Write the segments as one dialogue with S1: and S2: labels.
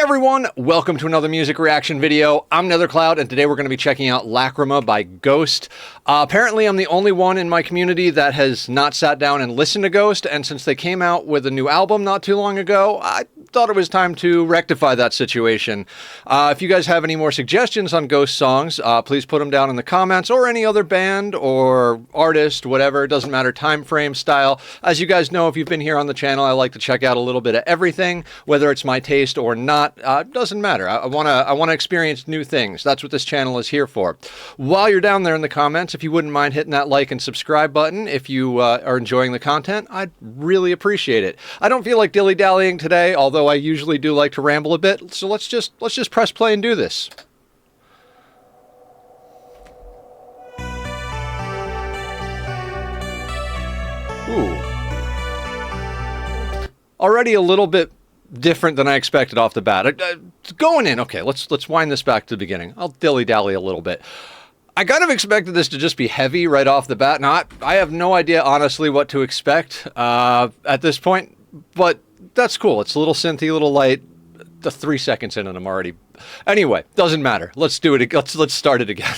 S1: everyone, welcome to another music reaction video. I'm Nethercloud, and today we're going to be checking out Lachryma by Ghost. Apparently I'm the only one in my community that has not sat down and listened to Ghost, and since they came out with a new album not too long ago, I thought it was time to rectify that situation. If you guys have any more suggestions on Ghost songs, please put them down in the comments, or any other band or artist, whatever, it doesn't matter, time frame, style. As you guys know, if you've been here on the channel, I like to check out a little bit of everything, whether it's my taste or not, doesn't matter. I wanna experience new things. That's what this channel is here for. While you're down there in the comments, if you wouldn't mind hitting that like and subscribe button, if you are enjoying the content, I'd really appreciate it. I don't feel like dilly-dallying today, although I usually do like to ramble a bit. So let's just press play and do this. Ooh. Already a little bit different than I expected off the bat. Going in, okay, let's wind this back to the beginning. I'll dilly-dally a little bit. I kind of expected this to just be heavy right off the bat. Now, I have no idea, honestly, what to expect at this point, but that's cool. It's a little synthy, a little light. The 3 seconds in and I'm already... Anyway, doesn't matter. Let's do it. Let's start it again.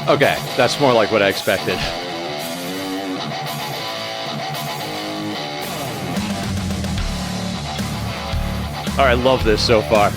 S1: Okay, that's more like what I expected. All right, love this so far.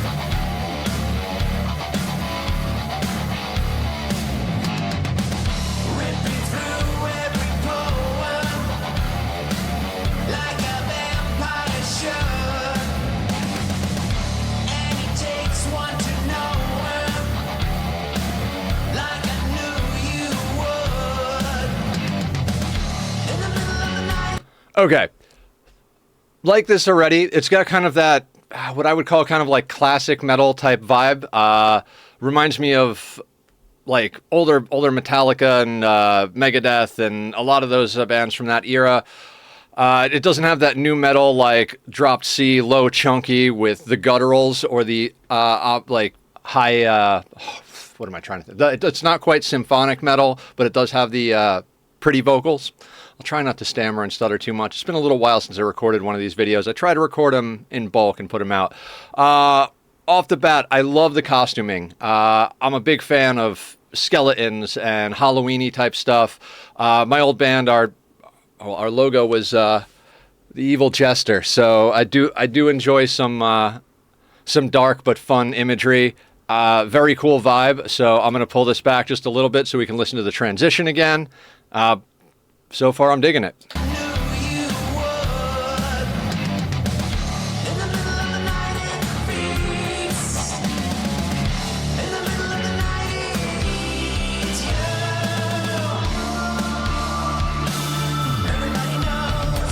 S1: Okay, like this already. It's got kind of that, what I would call kind of like classic metal type vibe. Reminds me of like older Metallica and Megadeth and a lot of those bands from that era. It doesn't have that new metal like dropped C, low chunky with the gutturals or the like high, what am I trying to think? It's not quite symphonic metal, but it does have the pretty vocals. I'll try not to stammer and stutter too much. It's been a little while since I recorded one of these videos. I try to record them in bulk and put them out. Off the bat, I love the costuming. I'm a big fan of skeletons and Halloween-y type stuff. My old band, our logo was the Evil Jester, so I do enjoy some dark but fun imagery. Very cool vibe. So I'm gonna pull this back just a little bit so we can listen to the transition again. So far, I'm digging it.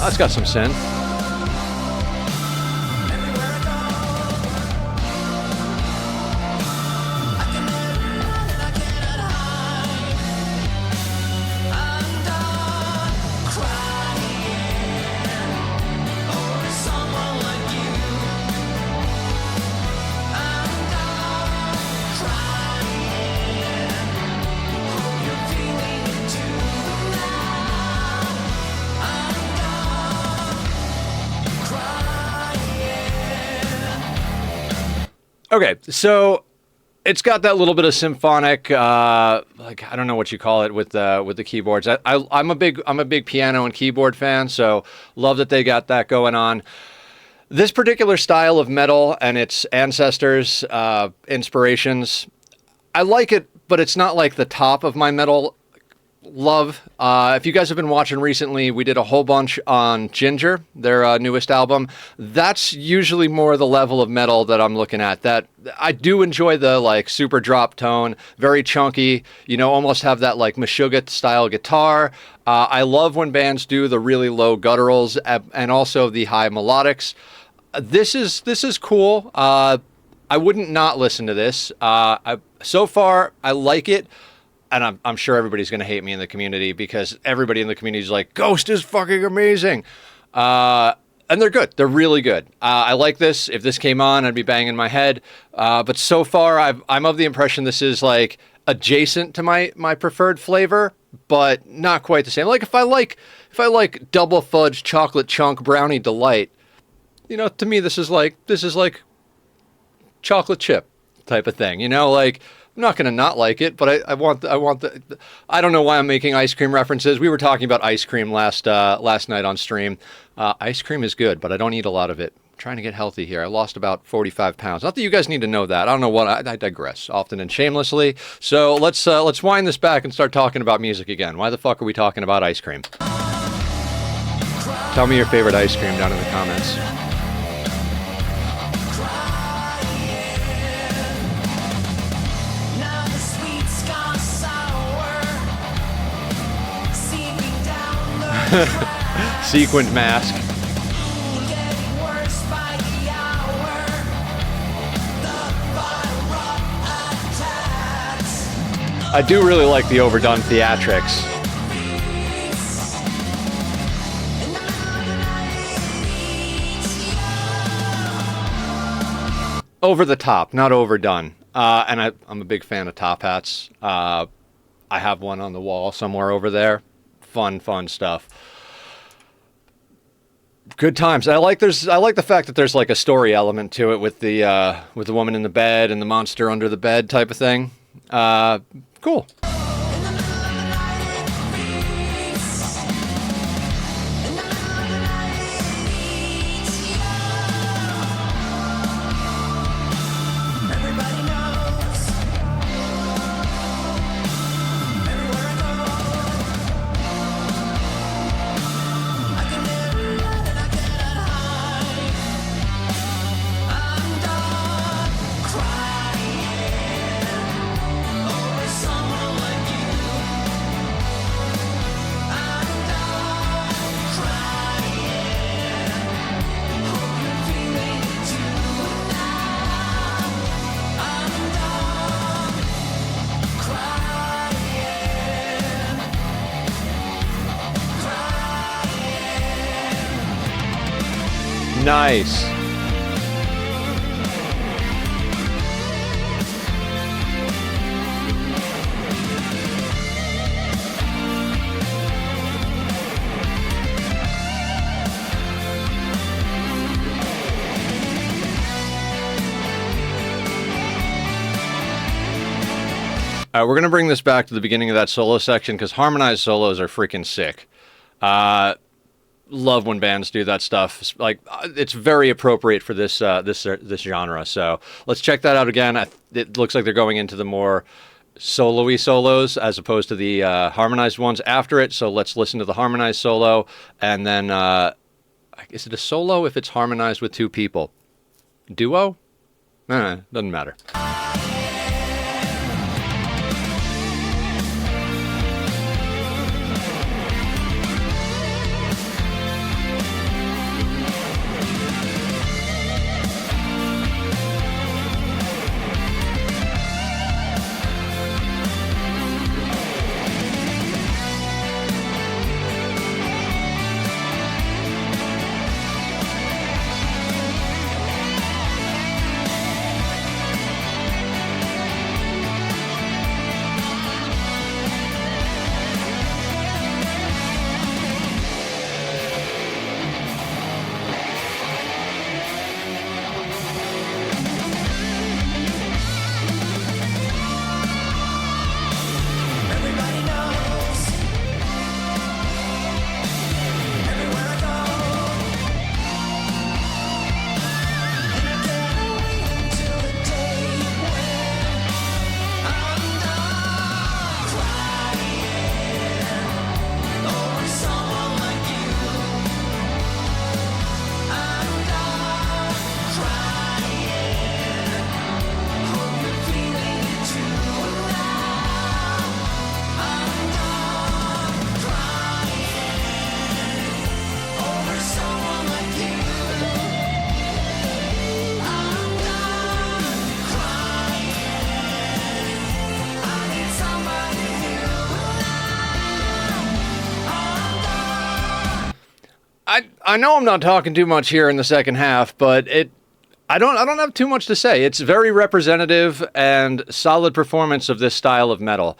S1: That's got some synth. Okay, so it's got that little bit of symphonic, like I don't know what you call it with the keyboards. I'm a big piano and keyboard fan, so love that they got that going on. This particular style of metal and its ancestors, inspirations, I like it, but it's not like the top of my metal love. If you guys have been watching recently, we did a whole bunch on Ginger, their newest album. That's usually more the level of metal that I'm looking at. That I do enjoy the like super drop tone, very chunky, you know, almost have that like Meshuggah style guitar. I love when bands do the really low gutturals and also the high melodics. This is cool. I wouldn't not listen to this. So far, I like it. and I'm sure everybody's going to hate me in the community because everybody in the community is like, Ghost is fucking amazing. And they're good. They're really good. I like this. If this came on, I'd be banging my head. But so far, I'm of the impression this is like adjacent to my preferred flavor, but not quite the same. Like if I like double fudge chocolate chunk brownie delight, to me this is like chocolate chip type of thing. Like I'm not gonna not like it, but I want the. I don't know why I'm making ice cream references. We were talking about ice cream last night on stream. Ice cream is good, but I don't eat a lot of it. I'm trying to get healthy here. I lost about 45 pounds. Not that you guys need to know that. I don't know what I digress often and shamelessly. So let's wind this back and start talking about music again. Why the fuck are we talking about ice cream? Tell me your favorite ice cream down in the comments. Sequined mask. I do really like the overdone theatrics. Over the top, not overdone. And I'm a big fan of top hats. I have one on the wall somewhere over there. Fun stuff. Good times. I like the fact that there's like a story element to it with the woman in the bed and the monster under the bed type of thing. Cool. Nice. All right, we're going to bring this back to the beginning of that solo section because harmonized solos are freaking sick. Love when bands do that stuff. Like it's very appropriate for this genre. So let's check that out again. It looks like they're going into the more solo-y solos as opposed to the harmonized ones after it. So let's listen to the harmonized solo, and then is it a solo if it's harmonized with two people? Duo? Doesn't matter. I know I'm not talking too much here in the second half, but I don't have too much to say. It's very representative and solid performance of this style of metal.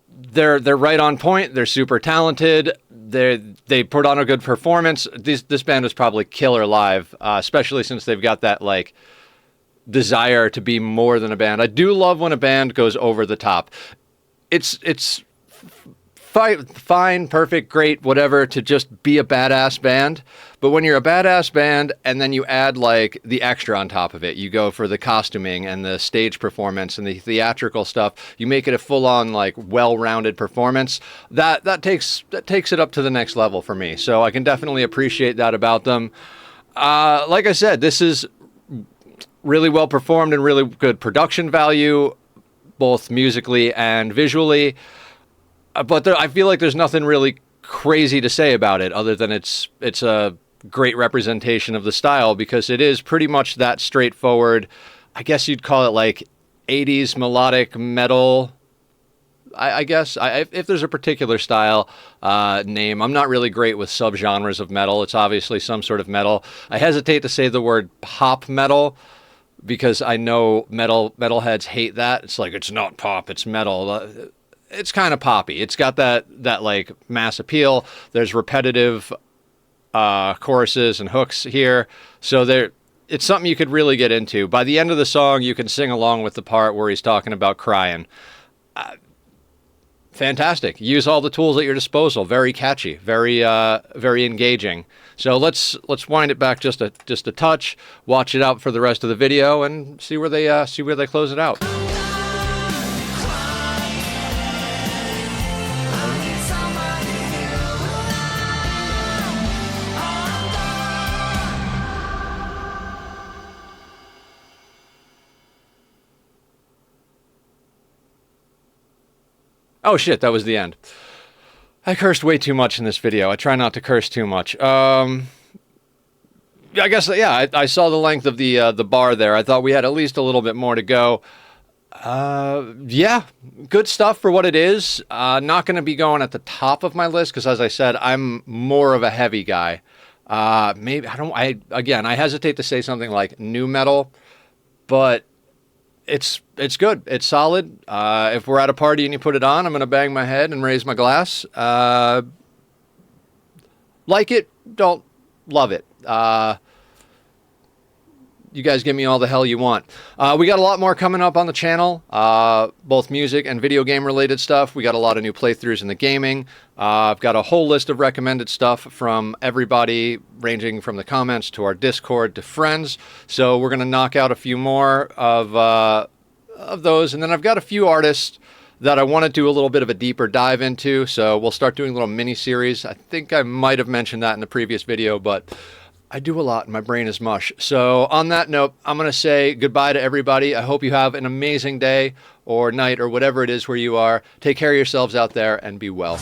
S1: They're right on point. They're super talented. They put on a good performance. This band was probably killer live, especially since they've got that like desire to be more than a band. I do love when a band goes over the top. It's fine, perfect, great, whatever, to just be a badass band. But when you're a badass band and then you add like the extra on top of it, you go for the costuming and the stage performance and the theatrical stuff, you make it a full-on like well-rounded performance, that takes it up to the next level for me. So I can definitely appreciate that about them. Like I said, this is really well performed and really good production value, both musically and visually. But I feel like there's nothing really crazy to say about it other than it's a great representation of the style, because it is pretty much that straightforward. I guess you'd call it like 80s melodic metal. I guess if there's a particular style name, I'm not really great with subgenres of metal. It's obviously some sort of metal. I hesitate to say the word pop metal, because I know metalheads hate that. It's like, it's not pop, it's metal. It's kind of poppy. It's got that like mass appeal. There's repetitive choruses and hooks here. So it's something you could really get into. By the end of the song, you can sing along with the part where he's talking about crying. Fantastic. Use all the tools at your disposal. Very catchy. Very engaging. So let's wind it back just a touch. Watch it out for the rest of the video and see where they close it out. Oh shit, that was the end. I cursed way too much in this video. I try not to curse too much. I guess, yeah, I saw the length of the bar there. I thought we had at least a little bit more to go. Yeah, good stuff for what it is. Not going to be going at the top of my list because, as I said, I'm more of a heavy guy. Maybe, I hesitate to say something like nu metal, but it's good. It's solid. If we're at a party and you put it on, I'm going to bang my head and raise my glass. Like it, don't love it. You guys give me all the hell you want. We got a lot more coming up on the channel, both music and video game related stuff. We got a lot of new playthroughs in the gaming. I've got a whole list of recommended stuff from everybody, ranging from the comments to our Discord to friends. So we're going to knock out a few more of those. And then I've got a few artists that I want to do a little bit of a deeper dive into. So we'll start doing little mini series. I think I might have mentioned that in the previous video, but I do a lot and my brain is mush. So on that note, I'm going to say goodbye to everybody. I hope you have an amazing day or night or whatever it is where you are. Take care of yourselves out there and be well.